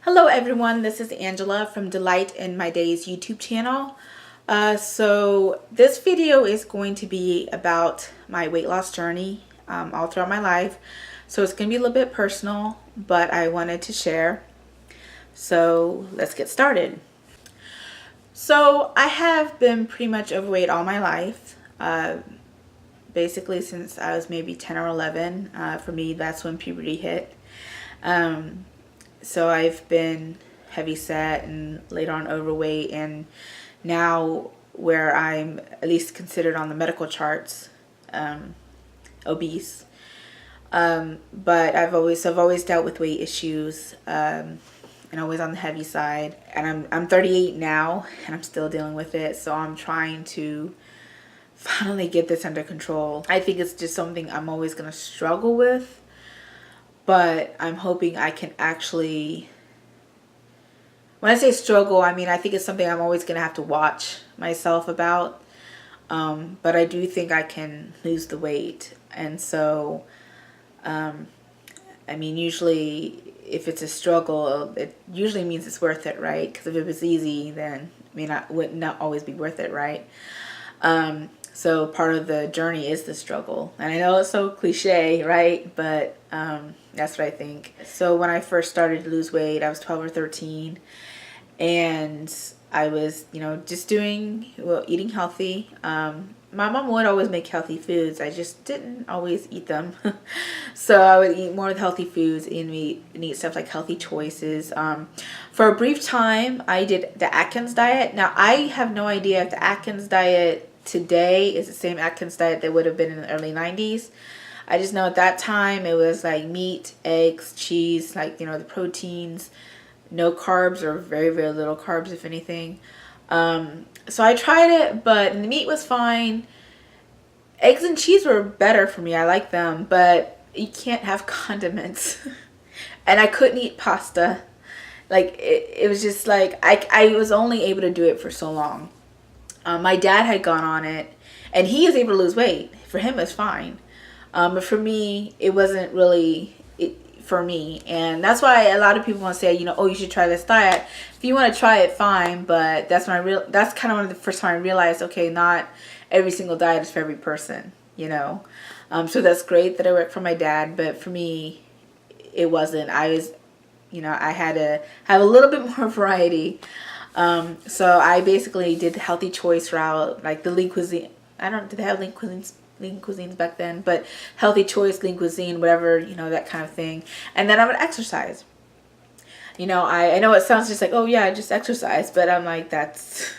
Hello everyone, this is Angela from Delight in My Days YouTube channel. So this video is going to be about my weight loss journey all throughout my life. So it's going to be a little bit personal, but I wanted to share. So let's get started. So I have been pretty much overweight all my life. Basically since I was maybe 10 or 11. For me, that's when puberty hit. So I've been heavy set and later on overweight, and now where I'm at least considered on the medical charts obese. But I've always dealt with weight issues and always on the heavy side. And I'm 38 now and I'm still dealing with it. So I'm trying to finally get this under control. I think it's just something I'm always going to struggle with. But I'm hoping I can actually, when I say struggle, I mean, I think it's something I'm always going to have to watch myself about. But I do think I can lose the weight. And so, I mean, usually if it's a struggle, it usually means it's worth it, right? Because if it was easy, then it would not always be worth it, right? So part of the journey is the struggle. And I know it's so cliche, right? But that's what I think. So when I first started to lose weight, I was 12 or 13. And I was, just eating healthy. My mom would always make healthy foods. I just didn't always eat them. So I would eat more of the healthy foods and eat stuff like Healthy Choices. For a brief time, I did the Atkins diet. Now, I have no idea if the Atkins diet today is the same Atkins diet that would have been in the early 90s. I just know at that time it was like meat, eggs, cheese, like, the proteins, no carbs or very, very little carbs, if anything. So I tried it, but the meat was fine. Eggs and cheese were better for me. I like them, but you can't have condiments. And I couldn't eat pasta. Like, it was just like, I was only able to do it for so long. My dad had gone on it, and he was able to lose weight. For him, it was fine. But for me, it wasn't really for me. And that's why a lot of people want to say, oh, you should try this diet. If you want to try it, fine. But that's that's kind of one of the first time I realized, okay, not every single diet is for every person, So that's great that I worked for my dad. But for me, it wasn't. I was, I had to have a little bit more variety. So I basically did the Healthy Choice route, like the Lean Cuisine. Did they have Lean Cuisines back then? But Healthy Choice, Lean Cuisine, whatever, that kind of thing. And then I would exercise. I know it sounds just like, oh yeah, just exercise, but I'm like, that's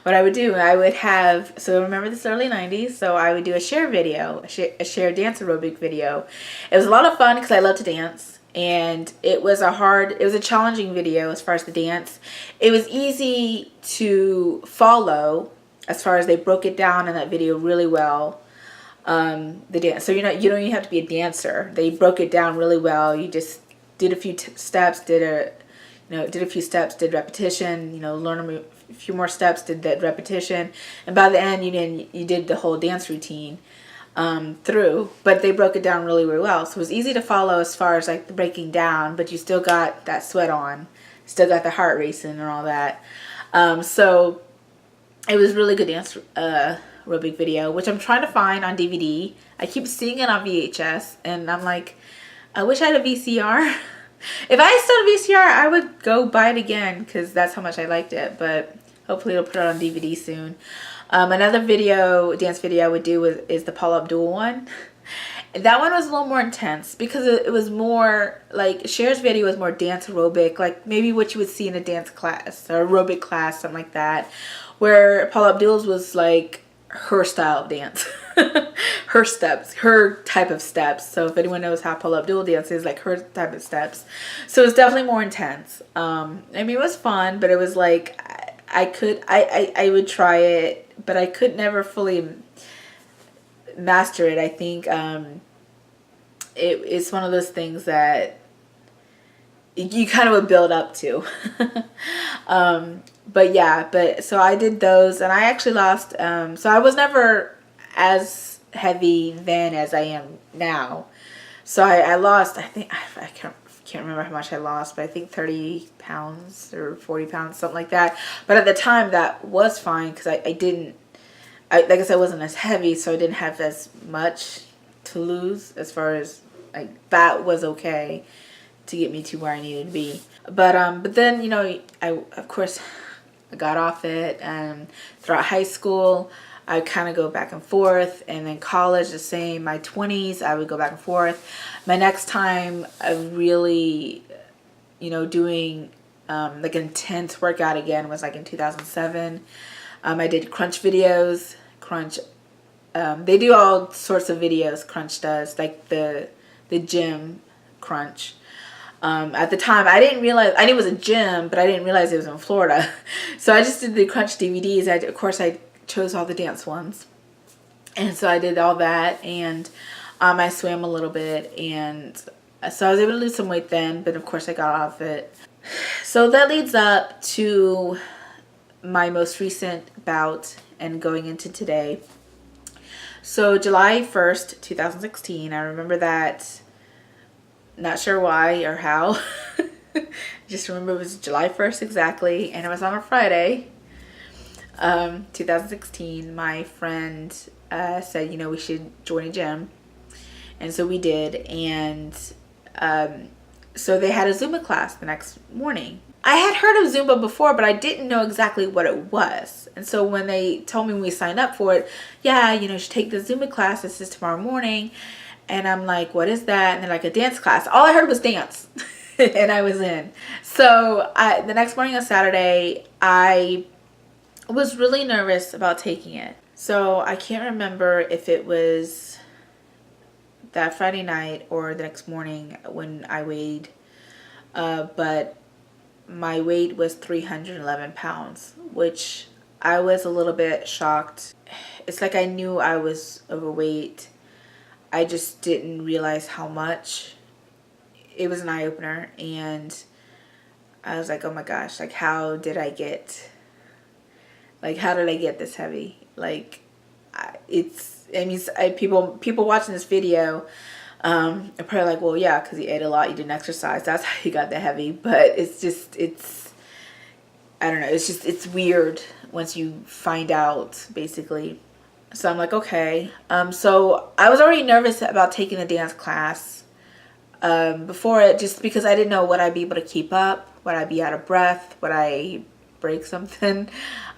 what I would do. I would have, so remember this early 90s, so I would do a share video, a share dance aerobic video. It was a lot of fun because I love to dance. And it was a challenging video as far as the dance. It was easy to follow as far as they broke it down in that video really well. The dance. So you don't even have to be a dancer. They broke it down really well. You just did a few steps, did a few steps, did repetition, learn a few more steps, did that repetition. And by the end, you did the whole dance routine. Through, but they broke it down really, really well. So it was easy to follow as far as like the breaking down, but you still got that sweat on, still got the heart racing and all that. So it was really good dance aerobic video, which I'm trying to find on DVD. I keep seeing it on VHS, and I'm like, I wish I had a VCR. If I still had a VCR, I would go buy it again because that's how much I liked it. But hopefully it'll put it on DVD soon. Another dance video I would do is the Paula Abdul one. That one was a little more intense because it was more like Cher's video was more dance aerobic, like maybe what you would see in a dance class or aerobic class, something like that. Where Paula Abdul's was like her style of dance, her steps, her type of steps. So if anyone knows how Paula Abdul dances, like her type of steps. So it's definitely more intense. It was fun, but it was like I would try it, but I could never fully master it. I think it's one of those things that you kind of would build up to. But so I did those, and I actually lost. So I was never as heavy then as I am now. So I lost. I think I can't can't remember how much I lost, but I think 30 pounds or 40 pounds, something like that. But at the time that was fine because I didn't, like I said, I wasn't as heavy, so I didn't have as much to lose as far as like that was okay to get me to where I needed to be. But then, you know, I of course I got off it, and throughout high school I kind of go back and forth, and then college the same. My 20s I would go back and forth. My next time I really, you know, doing like an intense workout again was like in 2007. I did Crunch videos. Crunch, they do all sorts of videos. Crunch does, like the gym Crunch. At the time, I didn't realize, I knew it was a gym, but I didn't realize it was in Florida. So I just did the Crunch DVDs. Of course, I chose all the dance ones. And so I did all that, and I swam a little bit, and so I was able to lose some weight then, but of course I got off it. So that leads up to my most recent bout and going into today. So July 1st, 2016, I remember that. Not sure why or how. Just remember it was July 1st exactly, and it was on a Friday. 2016, my friend said, you know, we should join a gym. And so we did, and so they had a Zumba class the next morning. I had heard of Zumba before, but I didn't know exactly what it was. And so when they told me when we signed up for it, yeah, you know, you should take the Zumba class. This is tomorrow morning. And I'm like, what is that? And they're like, a dance class. All I heard was dance. And I was in. So the next morning on Saturday, I was really nervous about taking it. So I can't remember if it was that Friday night or the next morning when I weighed. But my weight was 311 pounds, which I was a little bit shocked. It's like I knew I was overweight. I just didn't realize how much. It was an eye-opener, and I was like, oh my gosh, like how did I get this heavy? Like people watching this video are probably like, well, yeah, because you ate a lot, you didn't exercise, that's how you got that heavy. But it's I don't know, it's weird once you find out, basically. So I'm like, okay. So I was already nervous about taking the dance class before it, just because I didn't know would I be able to keep up, would I be out of breath, would I break something.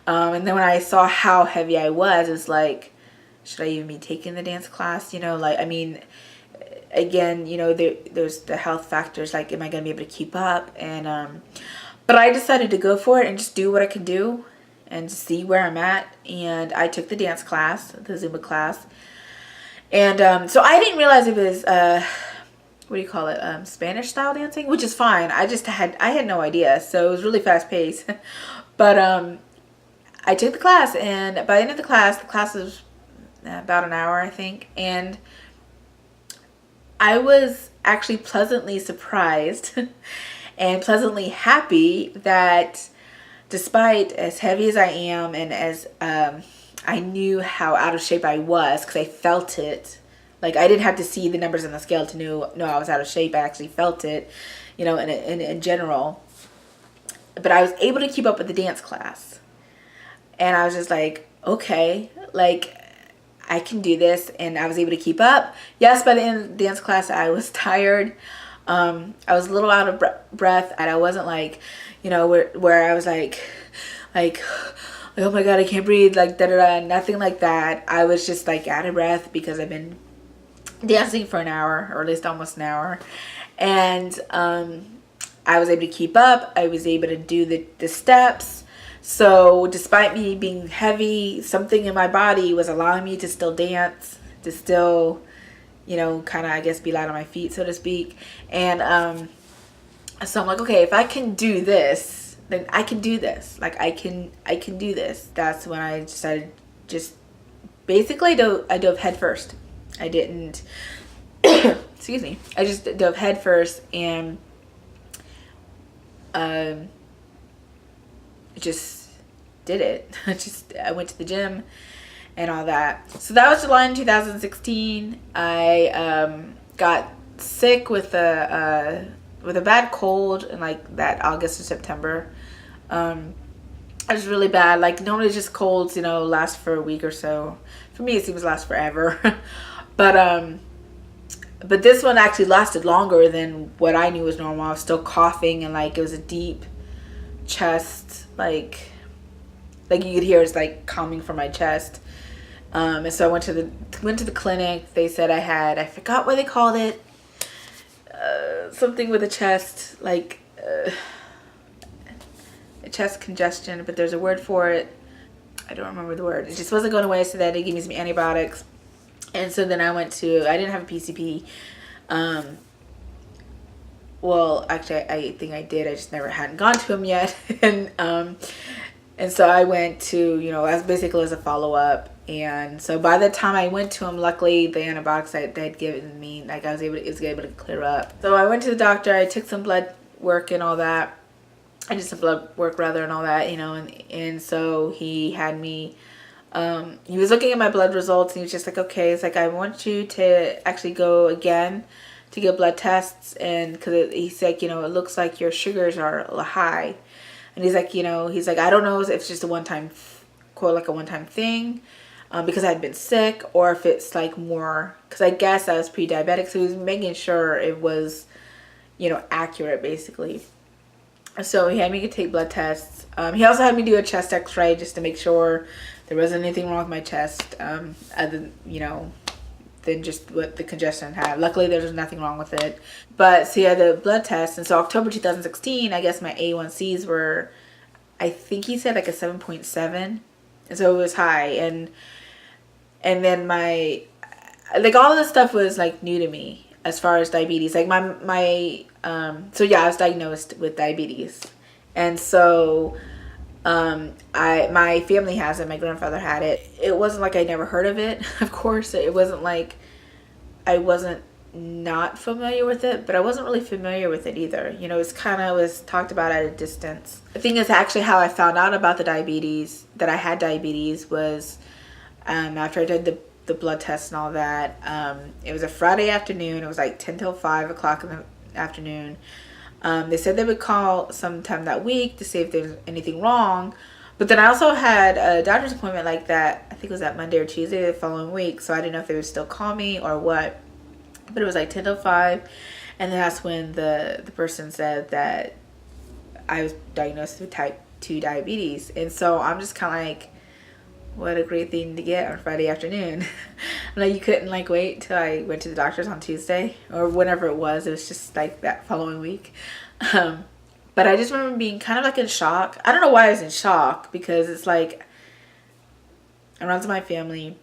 And then when I saw how heavy I was, it's like, should I even be taking the dance class? You know, like, I mean, again, you know, there's the health factors, like, am I going to be able to keep up? And but I decided to go for it and just do what I could do and see where I'm at. And I took the dance class, the Zumba class. And so I didn't realize it was, what do you call it, Spanish style dancing, which is fine. I had no idea. So it was really fast paced. But I took the class, and by the end of the class was about an hour, I think. And I was actually pleasantly surprised and pleasantly happy that despite as heavy as I am, and as I knew how out of shape I was, because I felt it. Like, I didn't have to see the numbers on the scale to know I was out of shape. I actually felt it, you know, in general. But I was able to keep up with the dance class. And I was just like, okay, like, I can do this. And I was able to keep up. Yes, by the end of the dance class, I was tired. I was a little out of breath, and I wasn't like, you know, where I was like, oh my God, I can't breathe, like, da-da-da, nothing like that. I was just, like, out of breath because I've been dancing for an hour, or at least almost an hour. And I was able to keep up. I was able to do the steps. So despite me being heavy, something in my body was allowing me to still dance, to still, you know, kind of, I guess, be light on my feet, so to speak. And so I'm like, okay, if I can do this, then I can do this. Like, I can do this. That's when I decided, just basically I dove head first. I didn't excuse me, I just dove head first, and just did it. I went to the gym and all that. So that was July in 2016. I got sick with with a bad cold in like that August or September. It was really bad. Like normally just colds, last for a week or so. For me, it seems to last forever. But this one actually lasted longer than what I knew was normal. I was still coughing, and like it was a deep chest, like you could hear it's like coming from my chest. And so I went to the clinic. They said I forgot what they called it. Something with a chest, like a chest congestion, but there's a word for it. I don't remember the word. It just wasn't going away, so they gave me some antibiotics. And so then I didn't have a PCP. Well, actually, I think I did. I just hadn't gone to him yet. And so I went to, as basically as a follow-up. And so by the time I went to him, luckily the antibiotics that they'd given me, like it was able to clear up. So I went to the doctor. I took some blood work and all that. I did some blood work rather and all that, and so he had me, he was looking at my blood results, and he was just like, okay, it's like, I want you to actually go again to get blood tests, and because he's like, it looks like your sugars are high, and he's like, I don't know if it's just a one-time, quote, like a one-time thing, because I'd been sick, or if it's like more, because I guess I was pre-diabetic, so he was making sure it was, accurate, basically. So he had me take blood tests. He also had me do a chest x-ray just to make sure there wasn't anything wrong with my chest, other than just what the congestion had. Luckily, there was nothing wrong with it. But so he had the blood test, and so October 2016, I guess my A1Cs were, I think he said like a 7.7, and so it was high. And then like all of this stuff was like new to me as far as diabetes. Like so yeah, I was diagnosed with diabetes, and so my family has it. My grandfather had it. It wasn't like I never heard of it. Of course, it wasn't like I wasn't not familiar with it, but I wasn't really familiar with it either. It's kind of was talked about at a distance. The thing is, actually, how I found out about the diabetes, that I had diabetes, was after I did the blood test and all that. It was a Friday afternoon. It was like 10 till 5 o'clock in the afternoon. They said they would call sometime that week to see if there's anything wrong, but then I also had a doctor's appointment like that. I think it was that Monday or Tuesday the following week, so I didn't know if they would still call me or what, but it was like 10 till 5, and then that's when the person said that I was diagnosed with type 2 diabetes. And so I'm just kind of like, what a great thing to get on Friday afternoon. Like, you couldn't like wait till I went to the doctor's on Tuesday or whenever it was. It was just like that following week. But I just remember being kind of like in shock. I don't know why I was in shock, because it's like around to my family.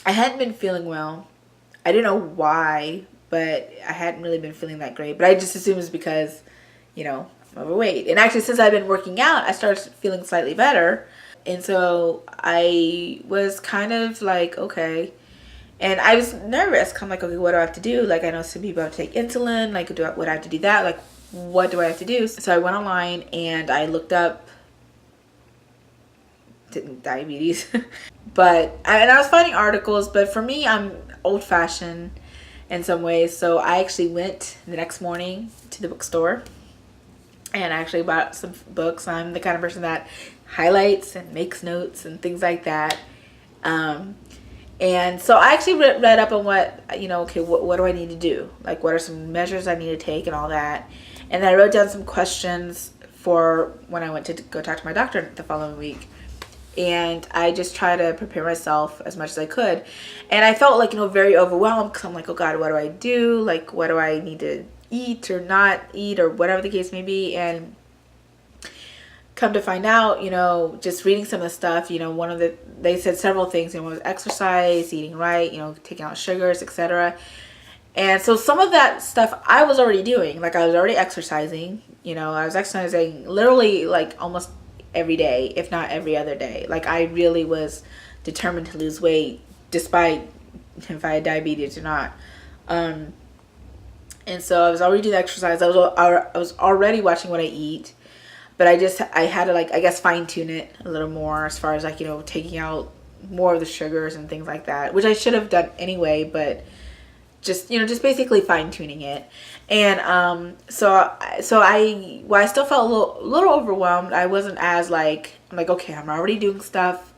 I hadn't been feeling well. I didn't know why, but I hadn't really been feeling that great. But I just assumed it was because, I'm overweight. And actually, since I've been working out, I started feeling slightly better. And so I was kind of like, okay. And I was nervous. I'm like, okay, what do I have to do? Like, I know some people have to take insulin. Like, would I have to do that? Like, what do I have to do? So I went online and I looked up diabetes. And I was finding articles. But for me, I'm old-fashioned in some ways. So I actually went the next morning to the bookstore. And I actually bought some books. I'm the kind of person that highlights and makes notes and things like that. And so I actually read up on what, okay, what do I need to do? Like, what are some measures I need to take and all that? And then I wrote down some questions for when I went to go talk to my doctor the following week. And I just try to prepare myself as much as I could. And I felt like, very overwhelmed, because I'm like, oh God, what do I do? Like, what do I need to eat or not eat, or whatever the case may be? And come to find out, just reading some of the stuff, they said several things. One was exercise, eating right, taking out sugars, etc. And so some of that stuff I was already doing. Like, I was already exercising. I was exercising literally like almost every day, if not every other day. Like, I really was determined to lose weight, despite if I had diabetes or not. And so I was already doing exercise. I was already watching what I eat. But I had to, like, I guess, fine tune it a little more as far as, like, taking out more of the sugars and things like that, which I should have done anyway, but just basically fine tuning it. And I still felt a little overwhelmed. I wasn't as like, I'm like, okay, I'm already doing stuff,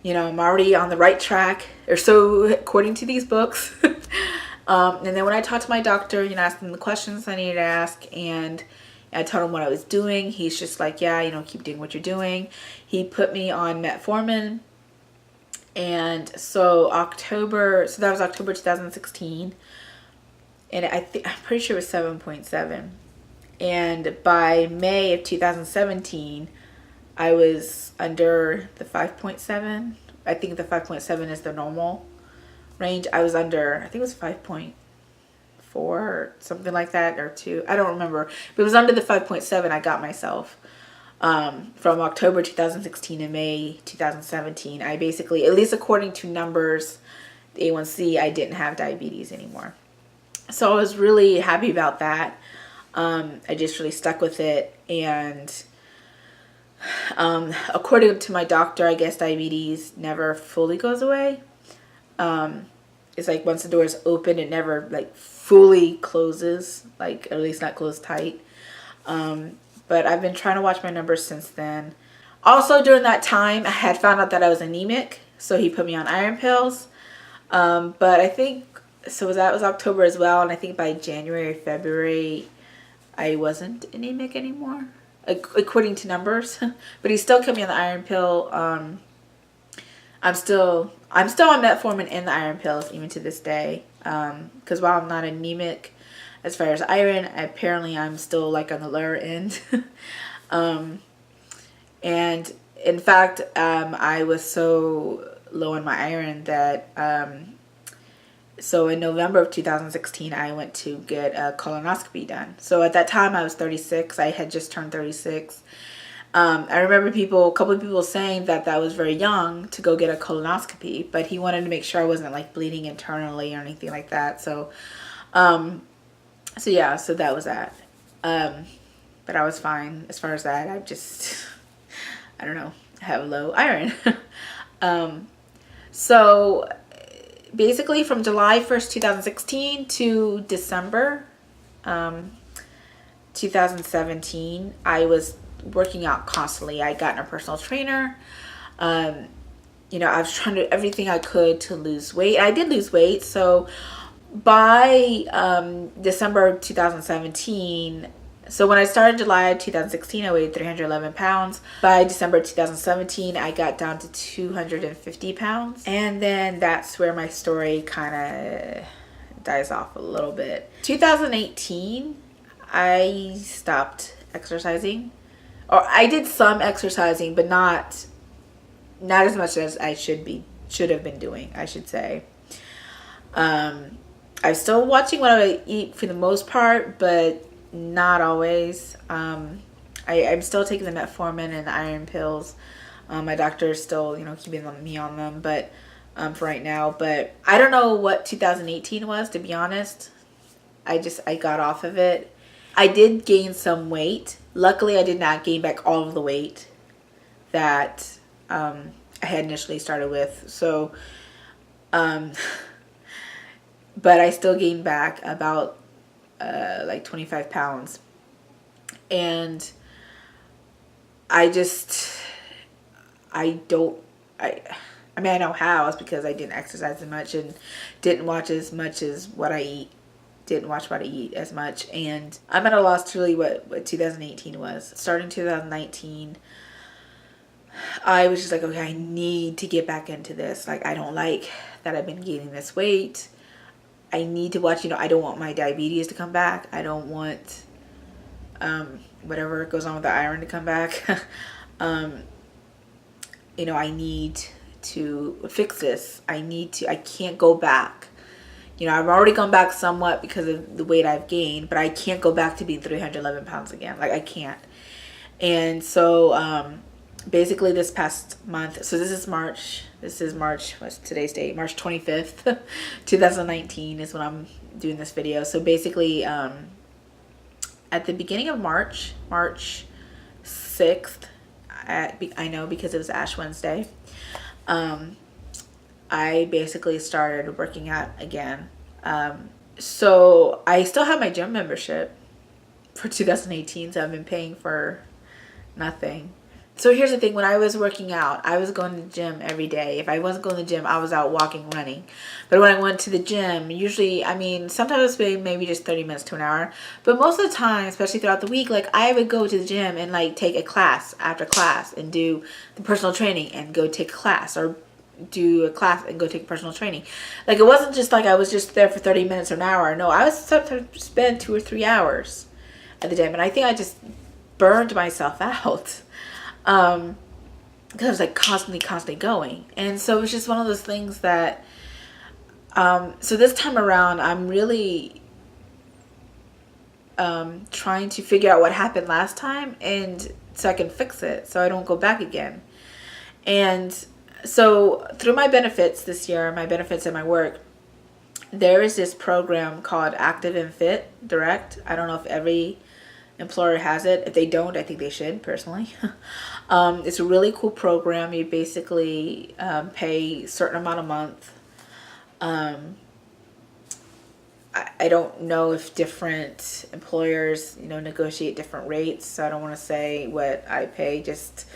you know, I'm already on the right track, or so according to these books. And then when I talked to my doctor, you know, asked him the questions I needed to ask, and I told him what I was doing. He's just like, yeah, you know, keep doing what you're doing. He put me on metformin. And so that was October 2016. And I'm pretty sure it was 7.7. And by May of 2017, I was under the 5.7. I think the 5.7 is the normal range. I was under, I think it was 5.4 or something like that, or 2. I don't remember. But it was under the 5.7 I got myself. From October 2016 to May 2017, I basically, at least according to numbers, the A1C, I didn't have diabetes anymore. So I was really happy about that. I just really stuck with it. And according to my doctor, I guess diabetes never fully goes away. It's like once the door is open, it never like fully closes, like at least not closed tight. But I've been trying to watch my numbers since then. Also, during that time, I had found out that I was anemic, so he put me on iron pills. But I think, so that was October as well, and I think by January, February, I wasn't anemic anymore, according to numbers. But he still kept me on the iron pill. I'm still on metformin and the iron pills even to this day. Because while I'm not anemic, as far as iron, apparently I'm still like on the lower end. And in fact, I was so low on my iron that, so in November of 2016, I went to get a colonoscopy done. So at that time I was 36. I had just turned 36. I remember a couple of people saying that was very young to go get a colonoscopy, but he wanted to make sure I wasn't like bleeding internally or anything like that. So yeah, so that was that. But I was fine as far as that. I don't know, I have low iron. So basically from July 1st, 2016 to December 2017, I was working out constantly. I got a personal trainer. You know, I was trying to do everything I could to lose weight. I did lose weight. So by December 2017, so when I started July 2016, I weighed 311 pounds. By December 2017, I got down to 250 pounds. And then that's where my story kind of dies off a little bit. 2018, I stopped exercising. Or I did some exercising, but not as much as I should have been doing, I should say. I'm still watching what I eat for the most part, but not always. I'm still taking the metformin and the iron pills. My doctor is still, you know, keeping me on them, but for right now. But I don't know what 2018 was, to be honest. I got off of it. I did gain some weight. Luckily, I did not gain back all of the weight that I had initially started with. So, but I still gained back about like 25 pounds. And I mean, I know how. It's because I didn't exercise as much and didn't watch as much as what I eat. Didn't watch what I eat as much. And I'm at a loss to really what 2018 was. Starting 2019, I was just like, okay, I need to get back into this. Like, I don't like that I've been gaining this weight. I need to watch, you know, I don't want my diabetes to come back. I don't want whatever goes on with the iron to come back. You know, I need to fix this. I can't go back. You know, I've already gone back somewhat because of the weight I've gained, but I can't go back to being 311 pounds again. Like, I can't. And so, basically this past month, so this is March, what's today's date? March 25th, 2019 is when I'm doing this video. So basically, at the beginning of March 6th, I know because it was Ash Wednesday, I basically started working out again. So I still have my gym membership for 2018, so I've been paying for nothing. So here's the thing, when I was working out, I was going to the gym every day. If I wasn't going to the gym, I was out walking, running. But when I went to the gym, usually, I mean, sometimes it's maybe just 30 minutes to an hour. But most of the time, especially throughout the week, like I would go to the gym and like take a class after class and do the personal training and go take a class, or do a class and go take personal training. Like it wasn't just like I was just there for 30 minutes or an hour. No, I was sometimes spend 2 or 3 hours at the gym. And I think I just burned myself out. Because I was like constantly going. And so it was just one of those things that, so this time around, I'm really trying to figure out what happened last time, and so I can fix it so I don't go back again. And so through my benefits this year, my benefits at my work, there is this program called Active and Fit Direct. I don't know if every employer has it. If they don't, I think they should, personally. It's a really cool program. You basically pay a certain amount a month. I don't know if different employers, negotiate different rates. So I don't want to say what I pay, just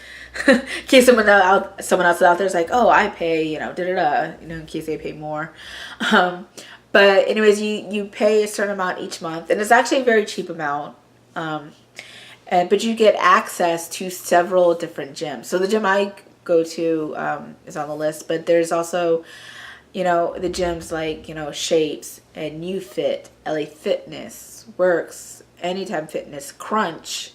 in case someone else out there is like, oh, I pay, in case they pay more. But anyways, you pay a certain amount each month, and it's actually a very cheap amount. But you get access to several different gyms. So the gym I go to is on the list, but there's also, the gyms like, Shapes and YouFit, LA Fitness, Works, Anytime Fitness, Crunch.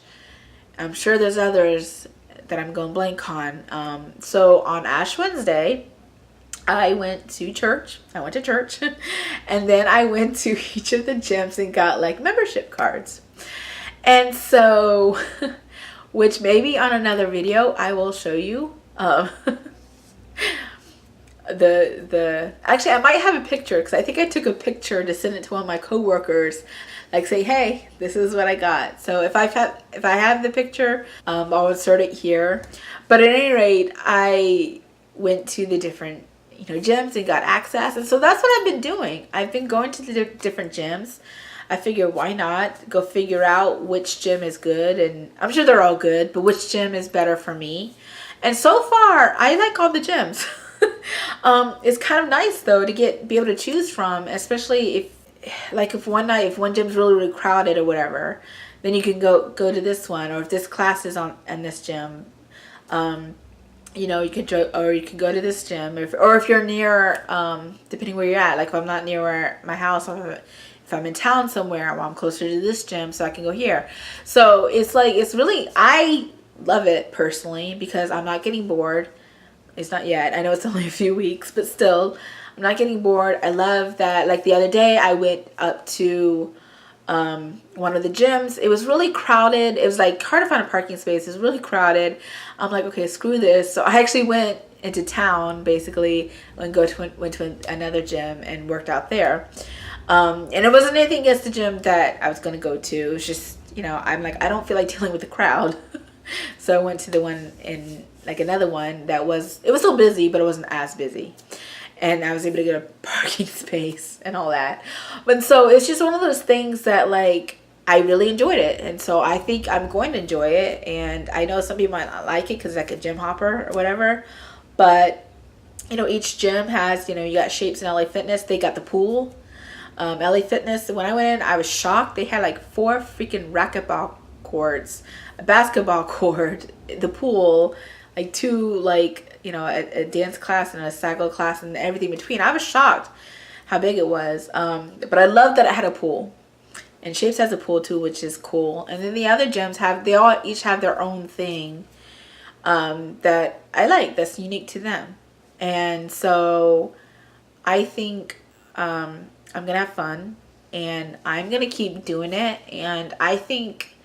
I'm sure there's others that I'm going blank on. So on Ash Wednesday, I went to church, and then I went to each of the gyms and got like membership cards. And so, which maybe on another video I will show you. Actually, I might have a picture, because I think I took a picture to send it to one of my coworkers, like say, hey, this is what I got. So if I have the picture, I'll insert it here. But at any rate, I went to the different gyms and got access, and so that's what I've been doing. I've been going to the different gyms. I figure, why not go figure out which gym is good, and I'm sure they're all good, but which gym is better for me. And so far, I like all the gyms. It's kind of nice though to be able to choose from, especially if one gym's really crowded or whatever, then you can go to this one, or if this class is in this gym, you could go to this gym, or if you're near, depending where you're at. Like if I'm not near my house, if I'm in town somewhere, well, I'm closer to this gym, so I can go here. So it's really, I love it personally, because I'm not getting bored. It's not yet. I know it's only a few weeks, but still, I'm not getting bored. I love that. Like the other day, I went up to one of the gyms. It was really crowded. It was like hard to find a parking space. It was really crowded. I'm like, okay, screw this. So I actually went into town, basically, and went to another gym and worked out there. And it wasn't anything against the gym that I was going to go to. It was just, I'm like, I don't feel like dealing with the crowd. So I went to the one in another one it was still busy, but it wasn't as busy. And I was able to get a parking space and all that. But so it's just one of those things that I really enjoyed it. And so I think I'm going to enjoy it. And I know some people might not like it because it's like a gym hopper or whatever. But, each gym has, you got Shapes and LA Fitness. They got the pool. LA Fitness, when I went in, I was shocked. They had 4 freaking racquetball courts, a basketball court, the pool, 2 a dance class and a cycle class and everything between. I was shocked how big it was. But I love that it had a pool. And Shapes has a pool too, which is cool. And then the other gyms each have their own thing that I like, that's unique to them. And so I think I'm gonna have fun, and I'm gonna keep doing it. And I think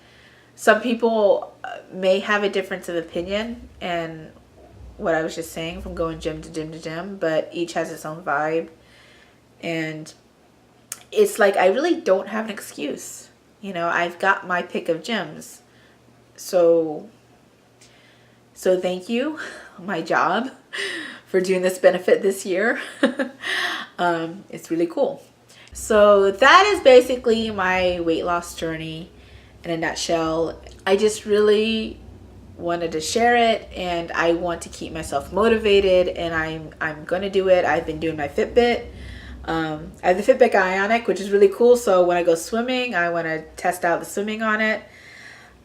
some people may have a difference of opinion and what I was just saying from going gym to gym to gym, but each has its own vibe. And it's I really don't have an excuse. I've got my pick of gyms. So thank you, my job, for doing this benefit this year. It's really cool. So that is basically my weight loss journey in a nutshell. I just really wanted to share it, and I want to keep myself motivated, and I'm gonna do it. I've been doing my Fitbit. I have the Fitbit Ionic, which is really cool. So when I go swimming, I want to test out the swimming on it.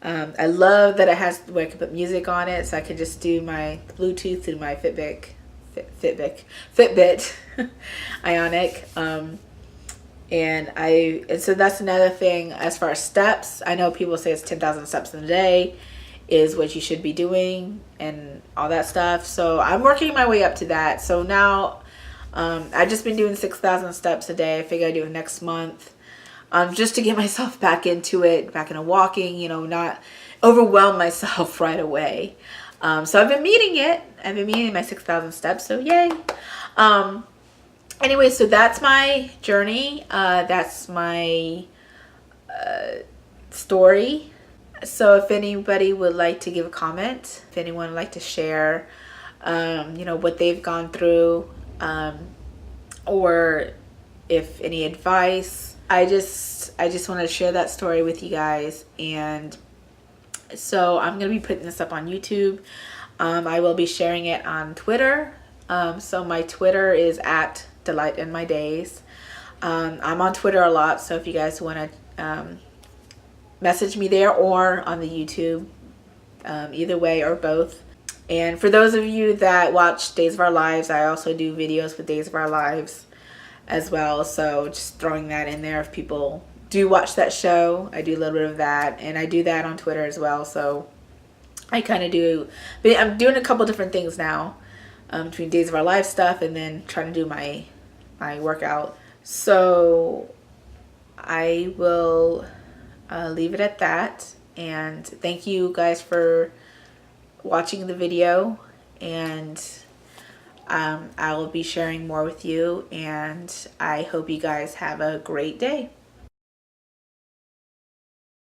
I love that it has where I can put music on it, so I can just do my Bluetooth through my Fitbit Ionic. And so that's another thing as far as steps. I know people say it's 10,000 steps in a day is what you should be doing and all that stuff. So I'm working my way up to that. So now I've just been doing 6,000 steps a day. I figure I'd do it next month. Just to get myself back into it, back into walking, you know, not overwhelm myself right away. So I've been meeting it. I've been meeting my 6,000 steps. So yay. Anyway, so that's my journey. That's my story. So if anybody would like to give a comment, if anyone would like to share, you know, what they've gone through, or if any advice, I just want to share that story with you guys. And so I'm going to be putting this up on YouTube. I will be sharing it on Twitter. So my Twitter is at Delight in My Days. I'm on Twitter a lot, so if you guys want to message me there or on the YouTube, either way or both. And for those of you that watch Days of Our Lives, I also do videos with Days of Our Lives as well. So just throwing that in there. If people do watch that show, I do a little bit of that, and I do that on Twitter as well. So I kind of do, but I'm doing a couple different things now, between Days of Our Lives stuff and then trying to do my workout. So I will leave it at that, and thank you guys for watching the video, and I will be sharing more with you, and I hope you guys have a great day.